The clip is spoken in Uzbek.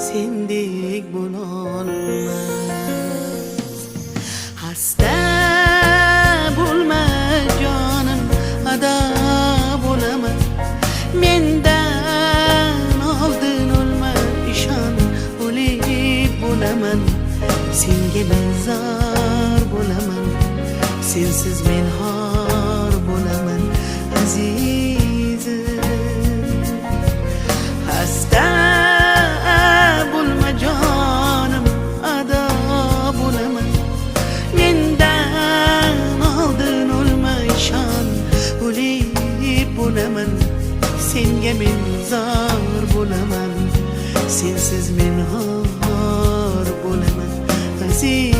sendek bo'lolmas. Xasta bo'lma jonim, ado bo'laman. Mendan oldin o'lma, ishon, o'lik bo'laman. Senga men zor bo'laman, sensiz men xor bo'laman azizim. Xasta bo'lma jonim, ado bo'laman. Mendan oldin o'lma, ishon, o'lik bo'laman. Senga men zor bo'laman, sensiz men xor bo'laman azizim.